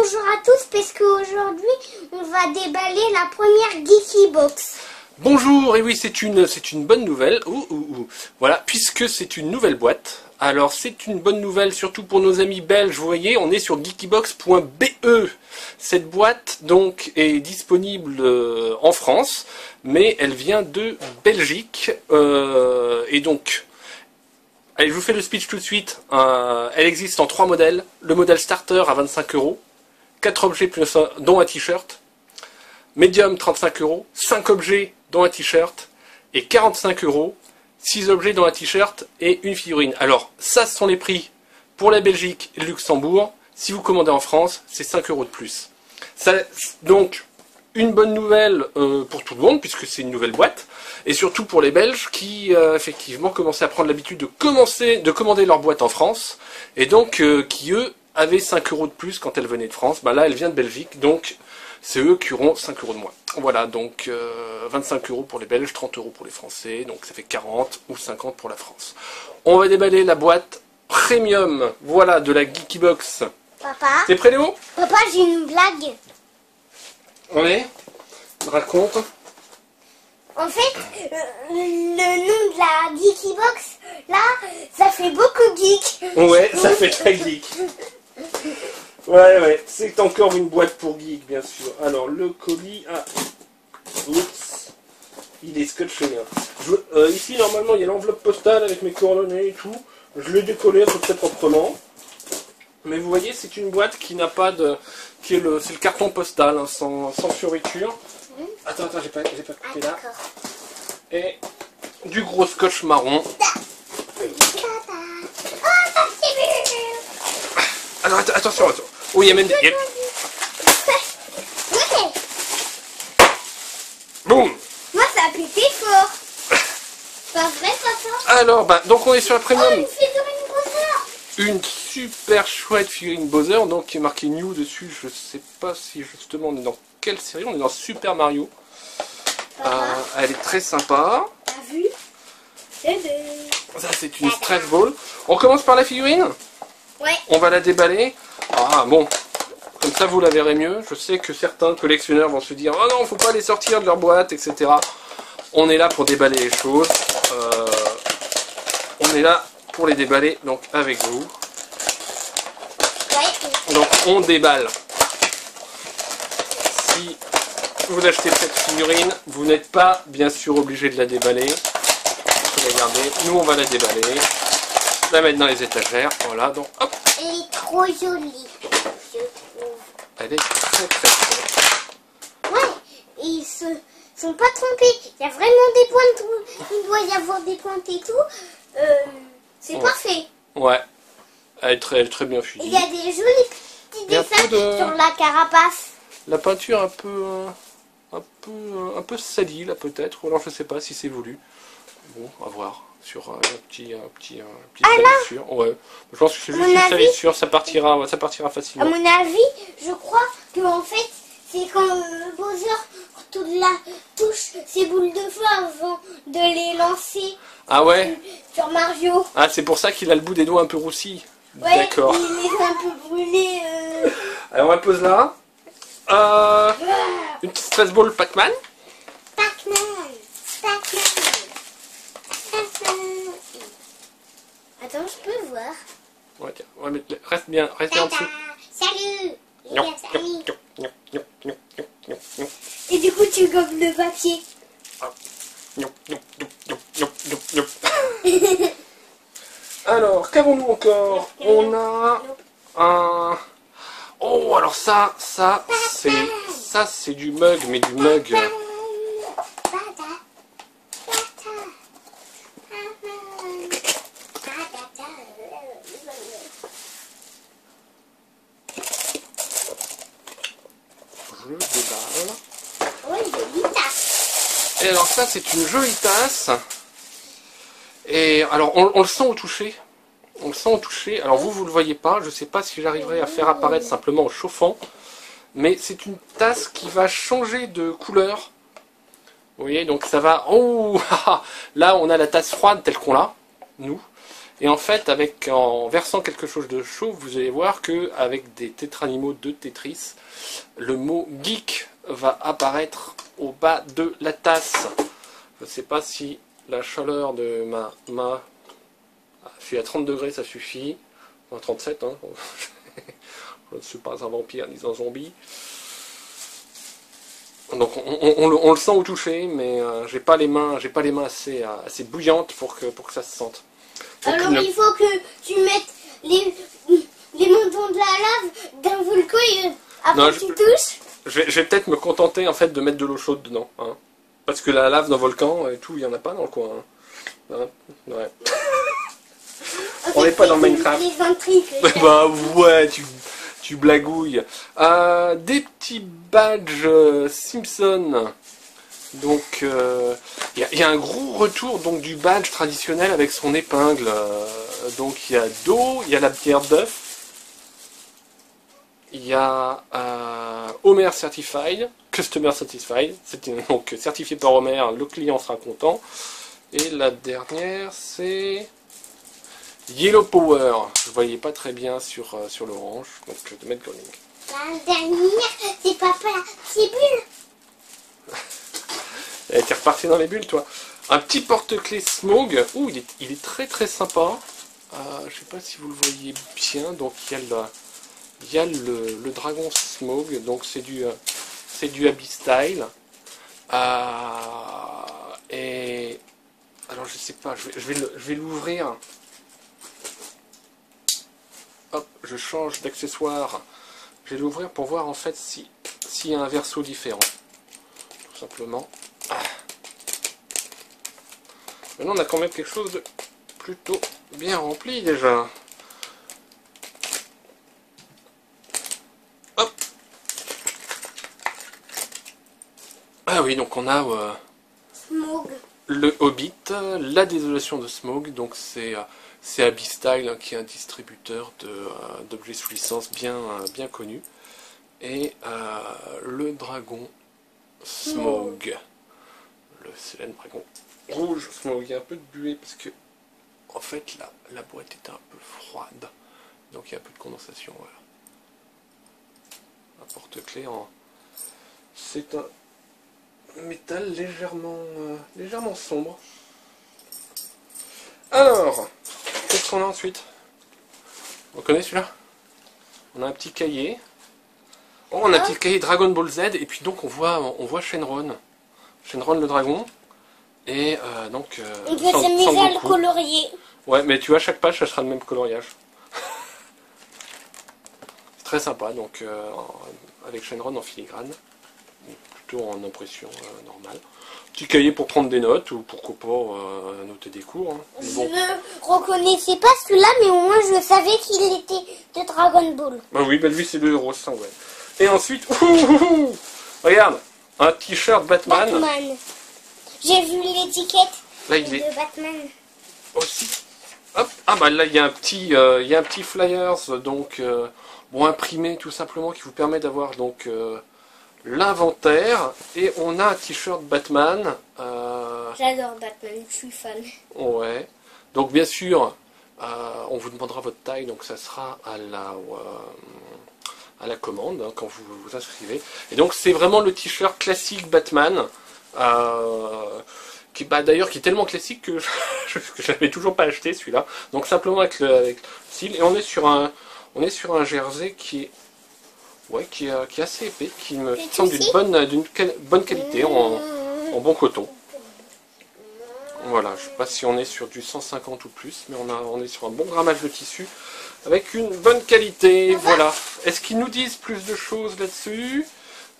bonjour à tous parce qu'aujourd'hui on va déballer la première Geeky Box. Bonjour, et oui c'est une bonne nouvelle, voilà, puisque c'est une nouvelle boîte. Alors c'est une bonne nouvelle surtout pour nos amis belges, vous voyez, on est sur geekybox.be. Cette boîte donc est disponible en France, mais elle vient de Belgique, et donc... Allez, je vous fais le speech tout de suite. Elle existe en 3 modèles. Le modèle starter à 25 €, 4 objets plus dont un t-shirt. Medium 35 €, 5 objets dont un t-shirt. Et 45 €, 6 objets dont un t-shirt et une figurine. Alors, ça ce sont les prix pour la Belgique et le Luxembourg. Si vous commandez en France, c'est 5 € de plus. Ça, donc, une bonne nouvelle pour tout le monde, puisque c'est une nouvelle boîte. Et surtout pour les Belges qui, effectivement, commençaient à prendre l'habitude de commander leur boîte en France. Et donc, qui, eux, avaient 5 € de plus quand elle venait de France. Ben là, elle vient de Belgique, donc c'est eux qui auront 5 € de moins. Voilà, donc 25 € pour les Belges, 30 € pour les Français. Donc ça fait 40 ou 50 pour la France. On va déballer la boîte premium, voilà, de la Geeky Box. Papa, T'es prêt, Léo? papa, j'ai une blague. Oui, raconte. En fait, le nom de la Geeky Box, là, ça fait beaucoup geek. Ouais, ça fait très geek. Ouais, c'est encore une boîte pour geek, bien sûr. Alors, le colis, oups, il est scotché. Ici, normalement, il y a l'enveloppe postale avec mes coordonnées et tout. Je l'ai décollé à peu près proprement. Mais vous voyez, c'est une boîte qui n'a pas de... c'est le carton postal, hein, sans fioriture. Attends, j'ai pas coupé là. Et du gros scotch marron. Alors attention. Oh, il y a même des... Boum. Moi, ça a pété fort. Pas vrai, papa? Alors, donc on est sur la Oh, premium. une figurine Bowser. Une super chouette figurine Bowser, donc qui est marqué New dessus. Je sais pas si justement on est dans quelle série. On est dans Super Mario. Elle est très sympa. T'as vu? Ça, c'est une stress ball. On commence par la figurine. Ouais. On va la déballer. Ah bon, comme ça vous la verrez mieux. Je sais que certains collectionneurs vont se dire oh non, faut pas les sortir de leur boîte, etc. On est là pour déballer les choses. On est là pour les déballer, donc avec vous. Ouais. Donc on déballe. Si vous achetez cette figurine, vous n'êtes pas bien sûr obligé de la déballer. Vous pouvez la garder. Nous on va la déballer, la mettre dans les étagères. Voilà, donc hop. Elle est trop jolie, je trouve. Elle est très très chouette. Ouais, et ils se sont pas trompés. Il y a vraiment des pointes, il doit y avoir des pointes et tout. C'est parfait. Ouais, elle est très bien Et fusillée. il y a des jolis petits Il y a dessins peu sur la carapace. La peinture un peu salie là peut-être, ou alors je sais pas si c'est voulu. Bon, à voir. Sur un petit salissure. Ouais, je pense que c'est juste une salissure, ça partira À facilement. mon avis, je crois que en fait, c'est quand Bowser touche ses boules de feu avant de les lancer Ah ouais? sur Mario. Ah, c'est pour ça qu'il a le bout des doigts un peu roussi. Ouais, D'accord. il les a un peu brûlés. Alors on la pose là. Une petite stress ball Pac-Man. Pac-Man. Attends, je peux voir. Ouais, tiens, on va mettre reste bien en dessous. Salut. Gnon, Les amis. gnon. Et du coup, tu gobes le papier. Alors, qu'avons-nous encore? On a un... Oh, alors ça c'est du mug, mais du mug... Je déballe. Oui, jolie tasse. Et alors ça c'est une jolie tasse. Et alors on le sent au toucher. On le sent au toucher. Alors vous le voyez pas. Je sais pas si j'arriverai à faire apparaître simplement en chauffant. Mais c'est une tasse qui va changer de couleur. Vous voyez, donc ça va... Oh, là on a la tasse froide telle qu'on l'a, nous. Et en fait, en versant quelque chose de chaud, vous allez voir que avec des tétranimaux de Tetris, le mot geek va apparaître au bas de la tasse. Je ne sais pas si la chaleur de ma main, je suis à 30 degrés, ça suffit. Enfin, 37, hein. Je ne suis pas un vampire ni un zombie. Donc on le sent au toucher, mais j'ai pas les mains assez bouillantes pour que ça se sente. Donc, alors il faut que tu mettes les montants de la lave d'un volcan et après tu touches. Je vais peut-être me contenter en fait de mettre de l'eau chaude dedans, hein. Parce que la lave d'un volcan et tout, il y en a pas dans le coin. Hein. Hein, ouais. On n'est pas dans Minecraft. Les intrigues. Bah ouais, tu blagouilles. Des petits badges Simpson. Donc il y a un gros retour donc du badge traditionnel avec son épingle. Donc il y a d'eau, il y a la bière d'œuf, il y a Homer Certified, Customer Satisfied, c'est donc certifié par Homer, le client sera content. Et la dernière c'est Yellow Power. Je ne voyais pas très bien sur l'orange, donc de mettre Groening. La dernière, c'est papa, c'est bulle. T'es reparti dans les bulles, toi. Un petit porte-clés Smog. Ouh, il est très très sympa. Je sais pas si vous le voyez bien. Donc il y a le dragon Smog. Donc c'est du Abyss Style. Et alors je sais pas. Je vais l'ouvrir. Hop, je change d'accessoire. Je vais l'ouvrir pour voir en fait s'il y a un verso différent. Tout simplement. Maintenant on a quand même quelque chose de plutôt bien rempli déjà. Hop. Ah oui, donc on a Smog. le Hobbit, la désolation de Smog, donc c'est Abyss Style hein, qui est un distributeur d'objets sous licence bien connu. Et le dragon Smog. C'est le dragon rouge Smog. Il y a un peu de buée parce que en fait la boîte était un peu froide. Donc il y a un peu de condensation. Voilà. Un porte-clés en. C'est un métal légèrement sombre. Alors, qu'est-ce qu'on a ensuite? On connaît celui-là? On a un petit cahier. Oh, on a un petit cahier Dragon Ball Z et puis donc on voit Shenron. Shenron le dragon. Et donc. On doit s'amuser à le colorier. Ouais, mais tu vois, chaque page, ça sera le même coloriage. C'est très sympa, donc avec Shenron en filigrane. Plutôt en impression normale. Petit cahier pour prendre des notes ou pourquoi pas noter des cours. Hein. Je ne reconnaissais pas celui-là, mais au moins je savais qu'il était de Dragon Ball. Bah oui, bah lui c'est le héros sang, ouais. Et ensuite, regarde, un t-shirt Batman. J'ai vu l'étiquette là, de Batman. Aussi. Hop. Ah bah là il y a un petit flyers donc bon imprimé tout simplement qui vous permet d'avoir donc l'inventaire et on a un t-shirt Batman. J'adore Batman, je suis fan. Ouais. Donc bien sûr on vous demandera votre taille donc ça sera à la commande hein, quand vous vous inscrivez. Et donc c'est vraiment le t-shirt classique Batman. Qui d'ailleurs qui est tellement classique que je l'avais toujours pas acheté celui-là. Donc simplement avec le style et on est sur un jersey qui est assez épais, qui me semble d'une bonne qualité en bon coton. Voilà, je sais pas si on est sur du 150 ou plus, mais on est sur un bon grammage de tissu avec une bonne qualité. Voilà. Est-ce qu'ils nous disent plus de choses là-dessus?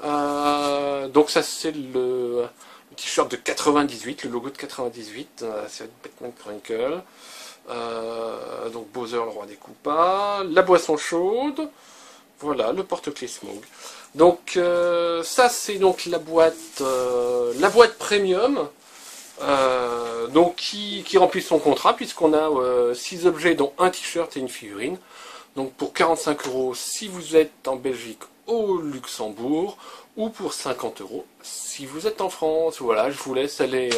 Donc ça c'est le t-shirt de 98, le logo de 98, c'est Batman Chronicle. Donc Bowser, le roi des Koopas, la boisson chaude, voilà, le porte-clés Smog. Donc ça c'est donc la boîte premium, donc qui remplit son contrat puisqu'on a 6 objets dont un t-shirt et une figurine. Donc pour 45 € si vous êtes en Belgique au Luxembourg ou pour 50 € si vous êtes en France. Voilà, je vous laisse aller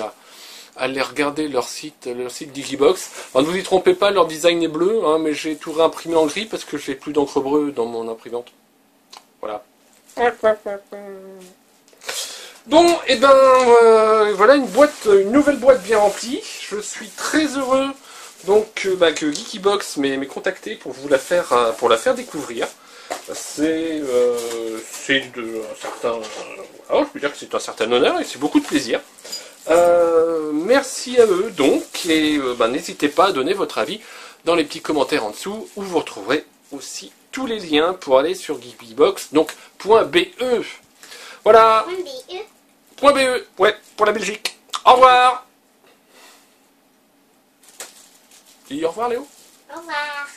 allez regarder leur site Geekybox. Alors, ne vous y trompez pas, leur design est bleu, hein, mais j'ai tout réimprimé en gris parce que j'ai plus d'encre bleue dans mon imprimante. Voilà. Bon, et ben voilà une nouvelle boîte bien remplie. Je suis très heureux donc que Geekybox m'ait contacté pour la faire découvrir. C'est de un certain, voilà, je peux dire que c'est un certain honneur et c'est beaucoup de plaisir. Merci à eux donc et n'hésitez pas à donner votre avis dans les petits commentaires en dessous où vous retrouverez aussi tous les liens pour aller sur Geekybox, donc .be. Voilà. .be, ouais, pour la Belgique. Au revoir. Dis au revoir Léo. Au revoir.